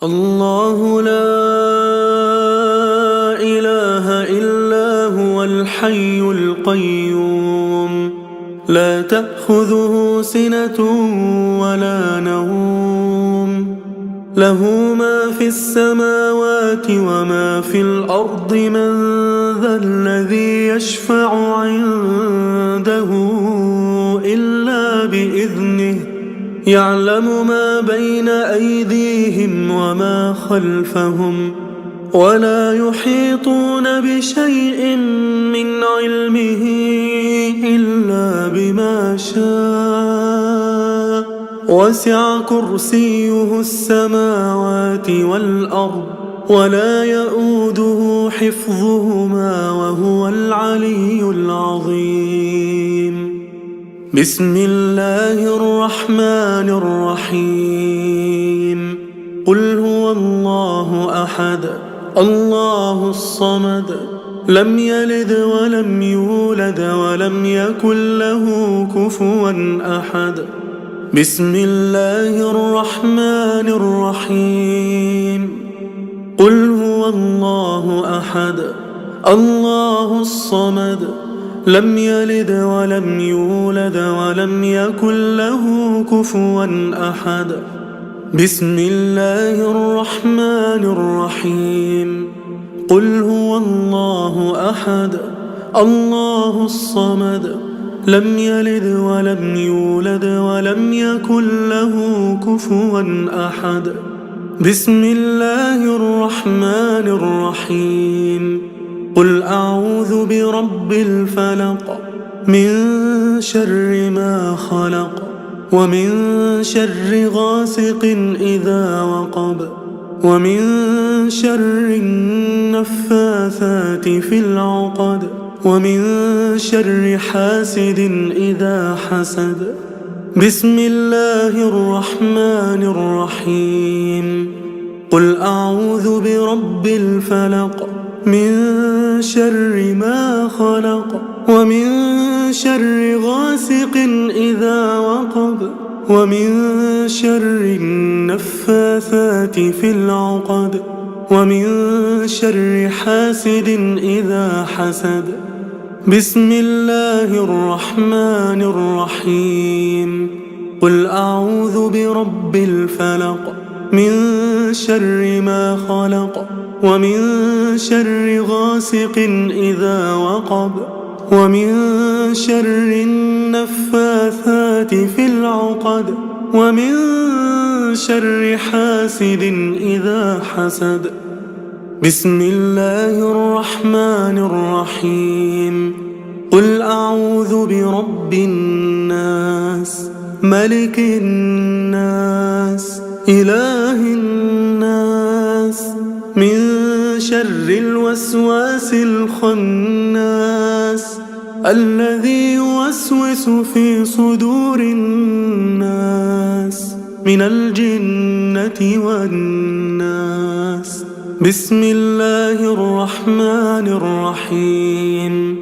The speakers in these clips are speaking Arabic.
الله لا إله إلا هو الحي القيوم لا تأخذه سنة ولا نوم له ما في السماوات وما في الأرض من ذا الذي يشفع عنده إلا بإذنه يعلم ما بين أيديهم وما خلفهم ولا يحيطون بشيء من علمه إلا بما شاء وسع كرسيه السماوات والأرض ولا يؤوده حفظهما وهو العلي العظيم. بسم الله الرحمن الرحيم. قل هو الله أحد الله الصمد لم يلد ولم يولد ولم يكن له كفوا أحد. بسم الله الرحمن الرحيم. قل هو الله أحد الله الصمد لم يلد ولم يولد ولم يكن له كفوا أحد. بسم الله الرحمن الرحيم. قل هو الله أحد الله الصمد لم يلد ولم يولد ولم يكن له كفوا أحد. بسم الله الرحمن الرحيم. قل أعوذ برب الفلق من شر ما خلق ومن شر غاسق إذا وقب ومن شر النفاثات في العقد ومن شر حاسد إذا حسد. بسم الله الرحمن الرحيم. قل أعوذ برب الفلق من شر ما خلق ومن شر غاسق إذا وقب ومن شر النفاثات في العقد ومن شر حاسد إذا حسد. بسم الله الرحمن الرحيم. قل أعوذ برب الفلق من شر ما خلق ومن شر غاسق إذا وقب ومن شر النفاثات في العقد ومن شر حاسد إذا حسد. بسم الله الرحمن الرحيم. قل أعوذ برب الناس ملك الناس إله الناس من شر الوسواس الخناس الذي يوسوس في صدور الناس من الجنة والناس. بسم الله الرحمن الرحيم.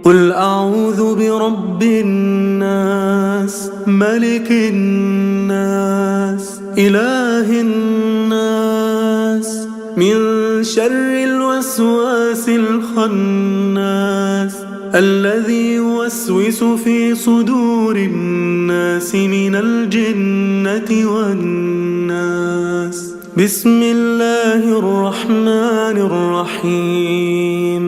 قل أعوذ برب الناس ملك الناس إله الناس من شر الوسواس الخناس الذي يوسوس في صدور الناس من الجنة والناس. بسم الله الرحمن الرحيم.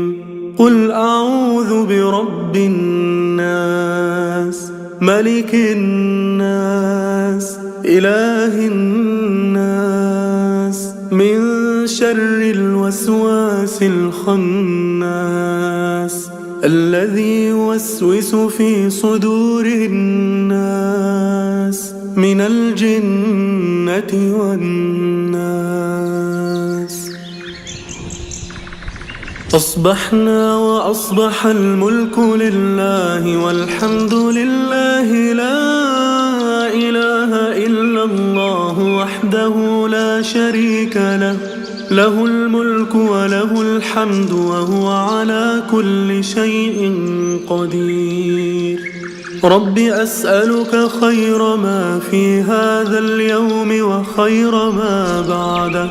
قل أعوذ برب الناس ملك الناس إله الناس من شر الوسواس الخناس الذي يوسوس في صدور الناس من الجنة والناس. أصبحنا وأصبح الملك لله والحمد لله لا إله إلا الله وحده لا شريك له له الملك وله الحمد وهو على كل شيء قدير. رب أسألك خير ما في هذا اليوم وخير ما بعده،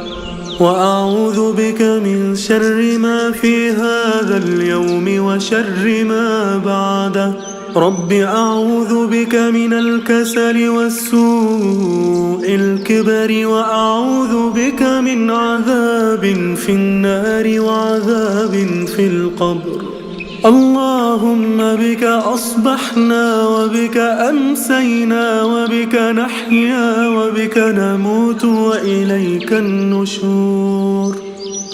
وأعوذ بك من شر ما في هذا اليوم وشر ما بعده. رب أعوذ بك من الكسل والسوء الكبر، وأعوذ بك من عذاب في النار وعذاب في القبر. اللهم بك أصبحنا وبك أمسينا وبك نحيا وبك نموت وإليك النشور.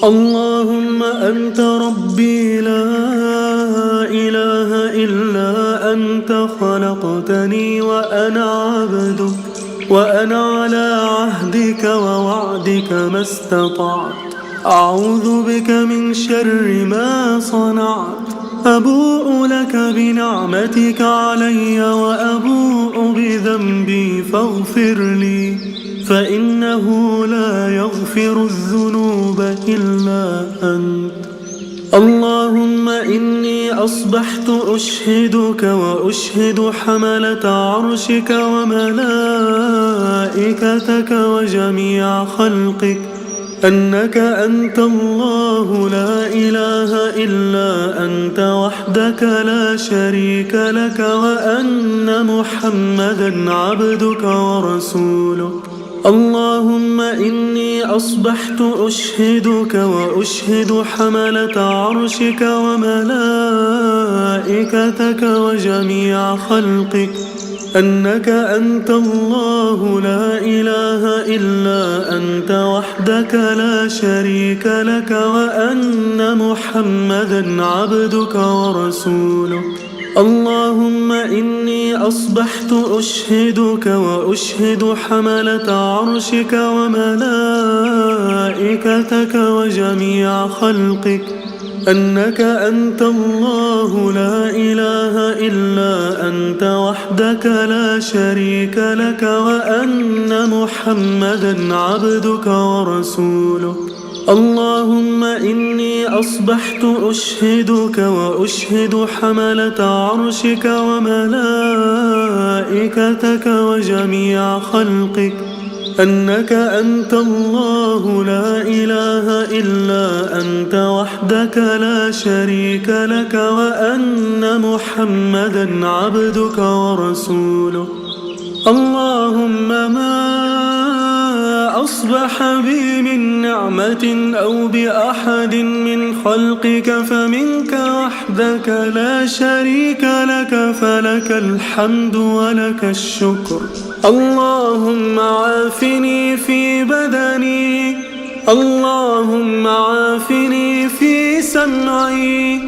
اللهم أنت ربي لا إله إلا أنت، خلقتني وأنا عبدك، وأنا على عهدك ووعدك ما استطعت. أعوذ بك من شر ما صنعت. أبوء لك بنعمتك علي وأبوء بذنبي فاغفر لي، فإنه لا يغفر الذنوب إلا أنت. اللهم إني أصبحت أشهدك وأشهد حملة عرشك وملائكتك وجميع خلقك أنك أنت الله لا إله إلا أنت وحدك لا شريك لك، وأن محمدا عبدك ورسولك. اللهم إني أصبحت أشهدك وأشهد حملة عرشك وملائكتك وجميع خلقك أنك أنت الله لا إله إلا أنت وحدك لا شريك لك، وأن محمدا عبدك ورسولك. اللهم إني أصبحت أشهدك وأشهد حملة عرشك وملائكتك وجميع خلقك أنك أنت الله لا إله إلا أنت وحدك لا شريك لك، وأن محمدا عبدك ورسولك. اللهم إني أصبحت أشهدك وأشهد حملة عرشك وملائكتك وجميع خلقك أنك أنت الله لا إله إلا أنت وحدك لا شريك لك، وأن محمدا عبدك ورسولك. اللهم ما أصبح بي من نعمة أو بأحد من خلقك فمنك وحدك لا شريك لك، فلك الحمد ولك الشكر. اللهم عافني في بدني، اللهم عافني في سمعي،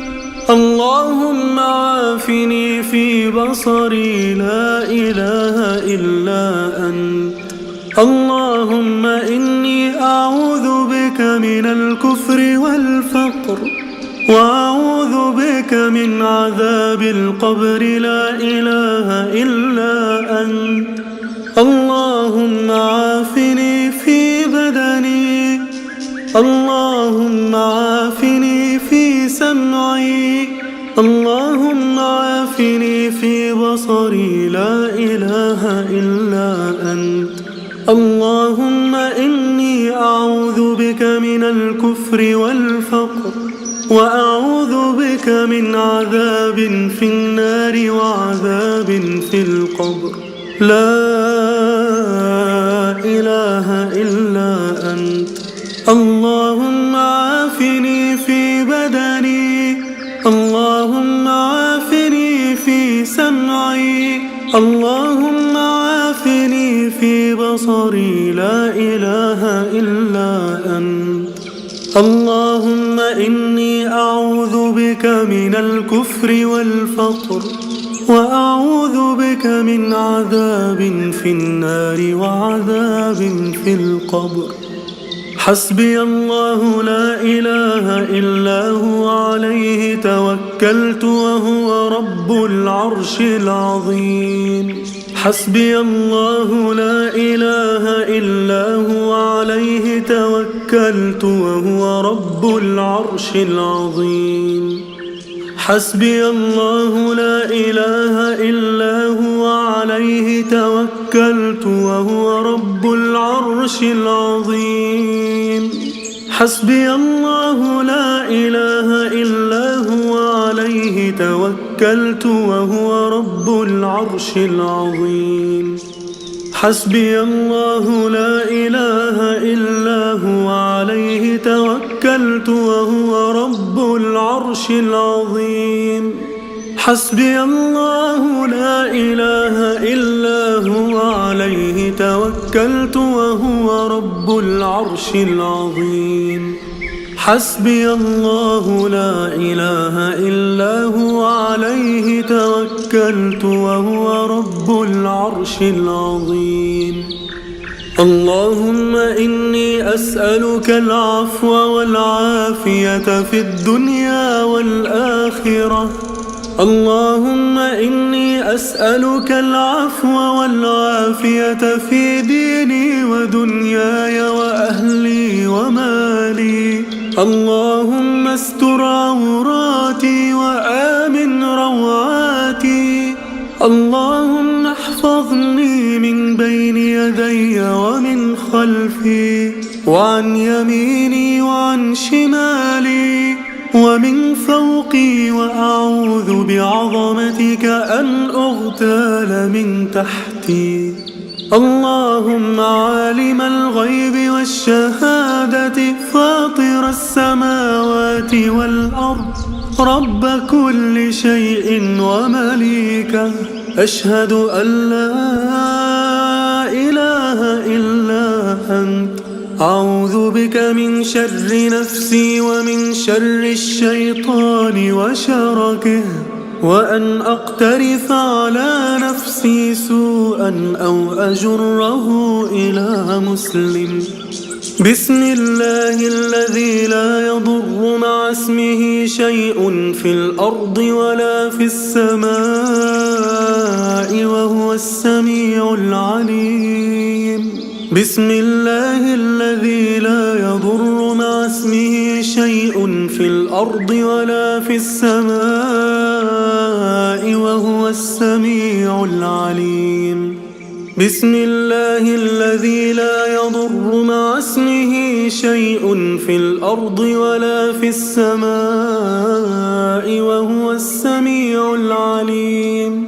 اللهم عافني في بصري لا إله إلا أنت. اللهم إني أعوذ بك من الكفر والفقر، وأعوذ بك من عذاب القبر لا إله إلا أنت. اللهم عافني في بدني، اللهم عافني في سمعي، اللهم عافني في بصري لا إله إلا أنت. اللهم إني أعوذ بك من الكفر والفقر، وأعوذ بك من عذاب في النار وعذاب في القبر لا إله إلا أنت. اللهم عافني في بدني، اللهم عافني في سمعي، اللهم عافني في بصري لا إله إلا أنت. اللهم إني أعوذ بك من الكفر والفقر، وأعوذ بك من عذاب في النار وعذاب في القبر. حسبي الله لا إله إلا هو عليه توكلت وهو رب العرش العظيم. حسبي الله لا إله إلا هو عليه توكلت وهو رب العرش العظيم. حسبي الله لا إله إلا هو عليه توكلت وهو رب العرش العظيم. حسبي الله لا إله إلا هو عليه توكلت وهو رب العرش العظيم. حسبي الله لا إله إلا هو عليه توكلت وهو رب العرش العظيم. حسبي الله لا إله إلا هو عليه توكلت وهو رب العرش العظيم. حسبي الله لا إله إلا هو عليه توكلت وهو رب العرش العظيم. اللهم إني أسألك العفو والعافية في الدنيا والآخرة. اللهم إني أسألك العفو والعافية في ديني ودنياي وأهلي ومالي. اللهم استر عوراتي وآمن روعاتي. اللهم احفظني من بين يدي ومن خلفي وعن يميني وعن شمالي ومن فوقي، وأعوذ بعظمتك أن أغتال من تحتي. اللهم عالم الغيب والشهادة فاطر السماوات والأرض رب كل شيء ومليكه، أشهد أن لا إله إلا أنت. أعوذ بك من شر نفسي ومن شر الشيطان وشركه، وأن أقترف على نفسي سوءا أو أجره إلى مسلم. بسم الله الذي لا يضر مع اسمه شيء في الأرض ولا في السماء وهو السميع العليم. بسم الله الذي لا يضر مع اسمه شيء في الأرض ولا في السماء وهو السميع العليم. بسم الله الذي لا يضر مع اسمه شيء في الأرض ولا في السماء وهو السميع العليم.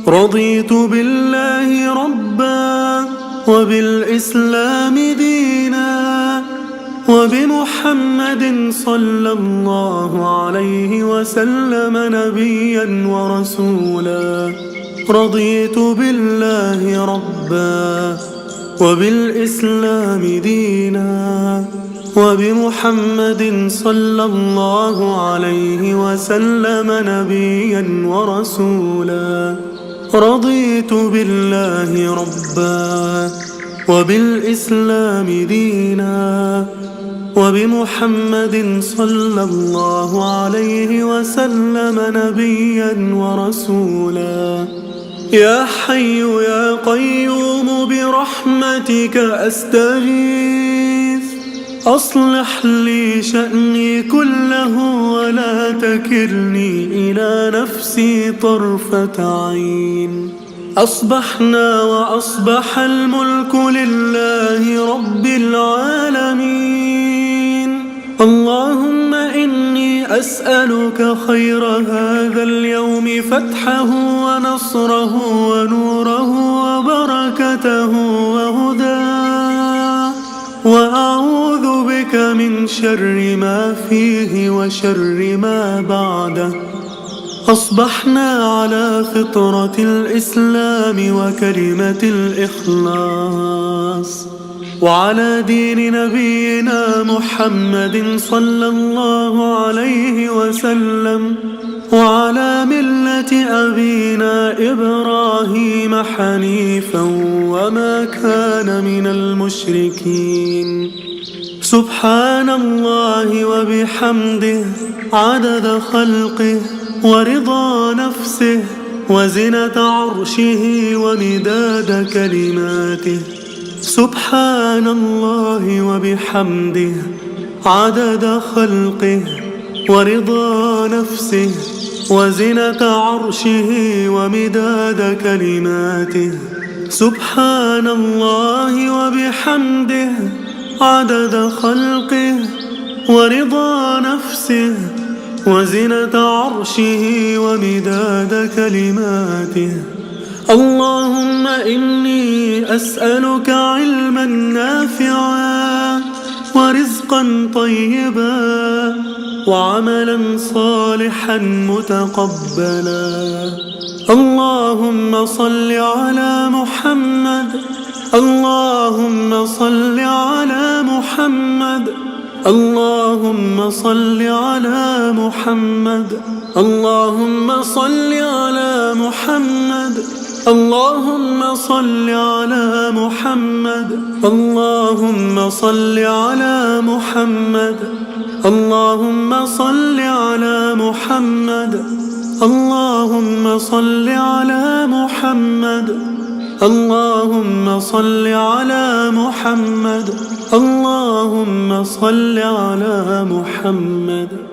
رضيت بالله ربا وبالإسلام دينا وبمحمد صلى الله عليه وسلم نبيا ورسولا. رضيت بالله ربا وبالإسلام دينا وبمحمد صلى الله عليه وسلم نبيا ورسولا. رضيت بالله ربا وبالإسلام دينا وبمحمد صلى الله عليه وسلم نبيا ورسولا. يا حي يا قيوم برحمتك أستغيث، أصلح لي شأني كله ولا تكلني إلى نفسي طرفة عين. أصبحنا وأصبح الملك لله رب العالمين. اللهم إني أسألك خير هذا اليوم، فتحه ونصره ونوره وبركته وهداه، وأعوذ بك من شر ما فيه وشر ما بعده. أصبحنا على فطرة الإسلام وكلمة الإخلاص، وعلى دين نبينا محمد صلى الله عليه وسلم، وعلى ملة أبينا إبراهيم حنيفا وما كان من المشركين. سبحان الله وبحمده عدد خلقه ورضا نفسه وزنة عرشه ومداد كلماته. سبحان الله وبحمده عدد خلقه ورضا نفسه وزنة عرشه ومداد كلماته. سبحان الله وبحمده عدد خلقه ورضا نفسه وزنة عرشه ومداد كلماته. اللهم إني أسألك علما نافعا ورزقا طيبا وعملا صالحا متقبلا. اللهم صل على محمد. اللهم صل على محمد. اللهم صل على محمد. اللهم صل على محمد. اللهم صل على محمد. اللهم صل على محمد. اللهم صل على محمد. اللهم صل على محمد. اللهم صل على محمد. اللهم صل على محمد.